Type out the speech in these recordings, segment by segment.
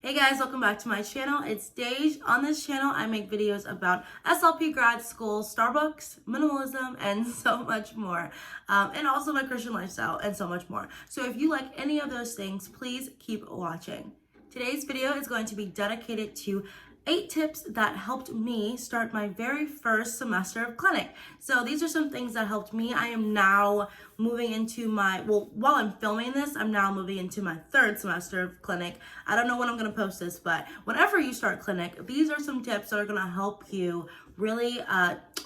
Hey guys, welcome back to my channel. It's Dej. On this channel, I make videos about SLP grad school, Starbucks, minimalism, and so much more. And also my Christian lifestyle and so much more. So if you like any of those things, please keep watching. Today's video is going to be dedicated to 8 tips that helped me start my very first semester of clinic. So these are some things that helped me. I am now moving into while I'm filming this, I'm now moving into my 3rd semester of clinic. I don't know when I'm gonna post this, but whenever you start clinic, these are some tips that are gonna help you really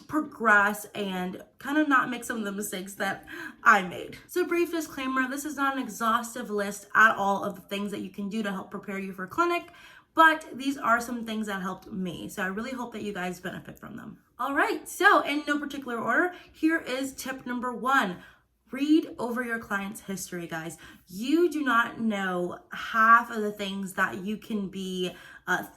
progress and kind of not make some of the mistakes that I made. So brief disclaimer, this is not an exhaustive list at all of the things that you can do to help prepare you for clinic, but these are some things that helped me. So I really hope that you guys benefit from them. All right, so in no particular order, here is tip number 1. Read over your client's history, guys. You do not know half of the things that you can be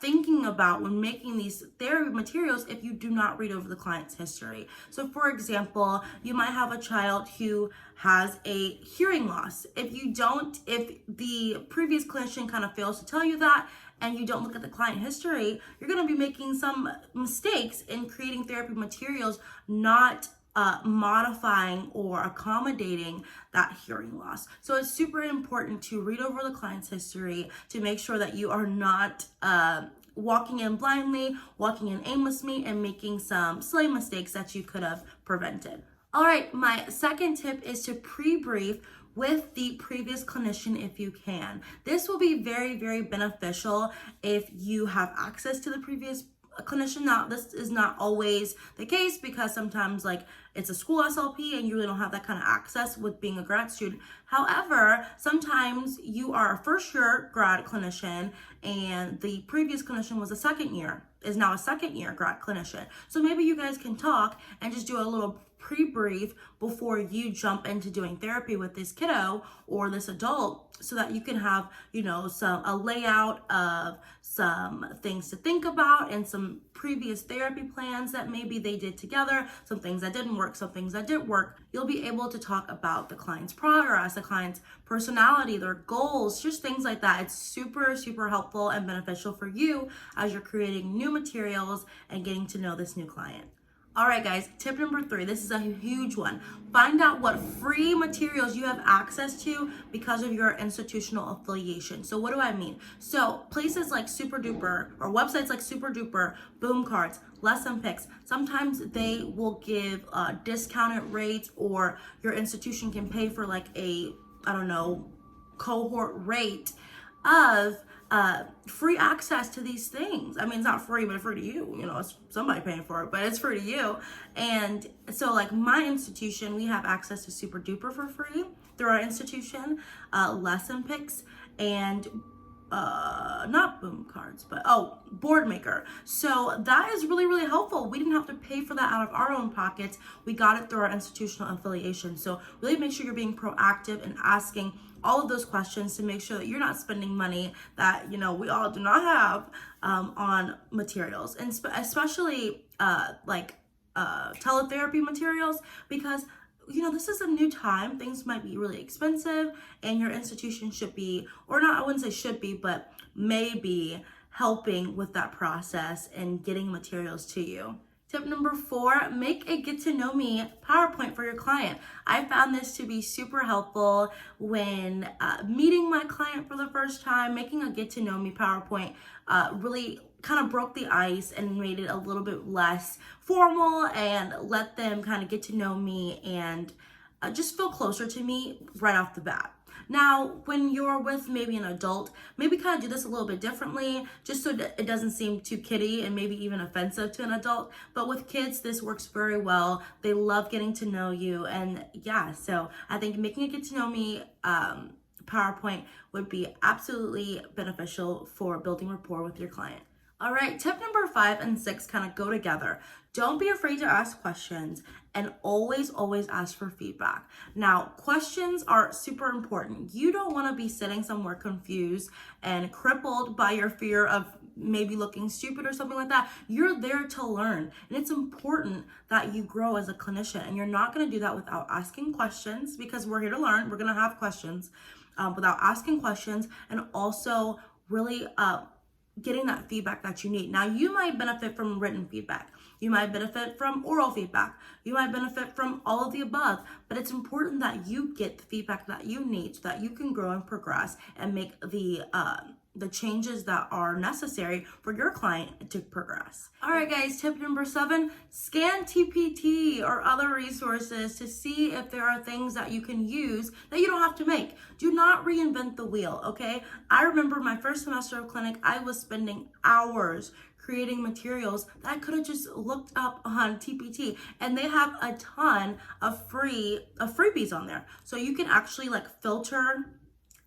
thinking about when making these therapy materials if you do not read over the client's history. So for example, you might have a child who has a hearing loss. If the previous clinician kind of fails to tell you that, and you don't look at the client history, you're going to be making some mistakes in creating therapy materials, not modifying or accommodating that hearing loss. So it's super important to read over the client's history to make sure that you are not walking in blindly, walking in aimlessly, and making some silly mistakes that you could have prevented. All right, my second tip is to pre-brief with the previous clinician if you can. This will be very, very beneficial if you have access to the previous clinician. Now, this is not always the case because sometimes it's a school SLP and you really don't have that kind of access with being a grad student. However, sometimes you are a first year grad clinician and the previous clinician was is now a second year grad clinician. So maybe you guys can talk and just do a little pre-brief before you jump into doing therapy with this kiddo or this adult, so that you can have, a layout of some things to think about and some previous therapy plans that maybe they did together, some things that didn't work, some things that did work. You'll be able to talk about the client's progress, the client's personality, their goals, just things like that. It's super, super helpful and beneficial for you as you're creating new materials and getting to know this new client. All right, guys, tip number 3, this is a huge one. Find out what free materials you have access to because of your institutional affiliation. So what do I mean? So places like Super Duper or websites like Super Duper, Boom Cards, Lesson Picks, sometimes they will give discounted rates, or your institution can pay for cohort rate of free access to these things. I mean, it's not free, but it's free to you. It's somebody paying for it, but it's free to you. And so my institution, we have access to Super Duper for free through our institution, Lesson Picks, and not Boom Cards, but Board Maker. So that is really, really helpful. We didn't have to pay for that out of our own pockets. We got it through our institutional affiliation. So really make sure you're being proactive and asking all of those questions to make sure that you're not spending money that, we all do not have on materials, and especially teletherapy materials, because this is a new time. Things might be really expensive, and your institution should be, or not, I wouldn't say should be, but maybe helping with that process and getting materials to you. Tip number 4, make a get to know me PowerPoint for your client. I found this to be super helpful when meeting my client for the first time. Making a get to know me PowerPoint really kind of broke the ice and made it a little bit less formal and let them kind of get to know me and just feel closer to me right off the bat. Now, when you're with maybe an adult, maybe kind of do this a little bit differently, just so that it doesn't seem too kiddie and maybe even offensive to an adult. But with kids, this works very well. They love getting to know you. And yeah, so I think making a get to know me PowerPoint would be absolutely beneficial for building rapport with your client. All right, tip number 5 and 6 kind of go together. Don't be afraid to ask questions, and always, always ask for feedback. Now, questions are super important. You don't want to be sitting somewhere confused and crippled by your fear of maybe looking stupid or something like that. You're there to learn, and it's important that you grow as a clinician, and you're not going to do that without asking questions, because we're here to learn. We're going to have questions. Without asking questions, and also really getting that feedback that you need. Now, you might benefit from written feedback. You might benefit from oral feedback. You might benefit from all of the above, but it's important that you get the feedback that you need so that you can grow and progress and make the changes that are necessary for your client to progress. All right, guys, tip number 7, scan TPT or other resources to see if there are things that you can use that you don't have to make. Do not reinvent the wheel, okay? I remember my first semester of clinic, I was spending hours creating materials that I could have just looked up on TPT, and they have a ton of freebies on there. So you can actually like filter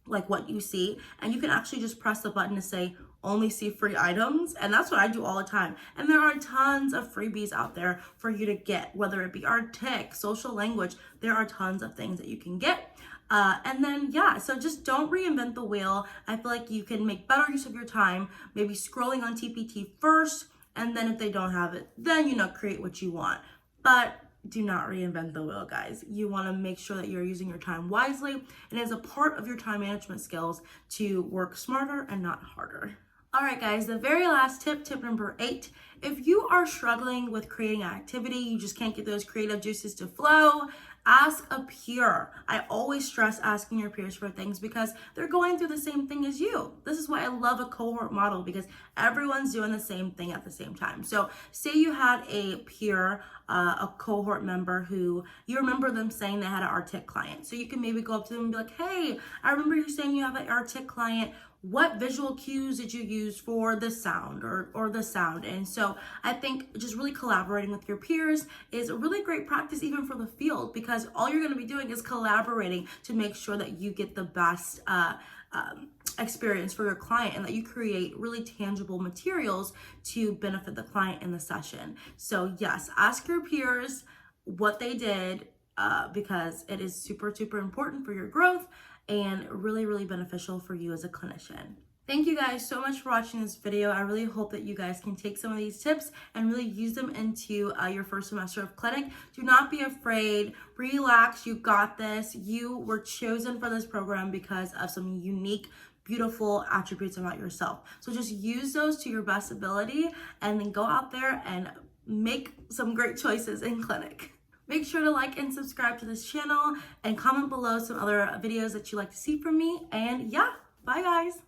like what you see, and you can actually just press the button to say only see free items, and that's what I do all the time. And there are tons of freebies out there for you to get, whether it be art, tech, social language. There are tons of things that you can get. And then, yeah, so just don't reinvent the wheel. I feel like you can make better use of your time, maybe scrolling on TPT first, and then if they don't have it, then, create what you want. But do not reinvent the wheel, guys. You want to make sure that you're using your time wisely, and as a part of your time management skills to work smarter and not harder. All right, guys, the very last tip number 8. If you are struggling with creating an activity, you just can't get those creative juices to flow, ask a peer. I always stress asking your peers for things because they're going through the same thing as you. This is why I love a cohort model, because everyone's doing the same thing at the same time. So say you had a peer, a cohort member who you remember them saying they had an art tech client. So you can maybe go up to them and be like, hey, I remember you saying you have an art tech client. What visual cues did you use for the sound or the sound? And so I think just really collaborating with your peers is a really great practice even for the field, because all you're going to be doing is collaborating to make sure that you get the best experience for your client and that you create really tangible materials to benefit the client in the session. So yes, ask your peers what they did because it is super, super important for your growth and really, really beneficial for you as a clinician. Thank you guys so much for watching this video. I really hope that you guys can take some of these tips and really use them into your first semester of clinic. Do not be afraid. Relax. You got this. You were chosen for this program because of some unique, beautiful attributes about yourself. So just use those to your best ability and then go out there and make some great choices in clinic. Make sure to like and subscribe to this channel and comment below some other videos that you'd like to see from me. And yeah, bye guys.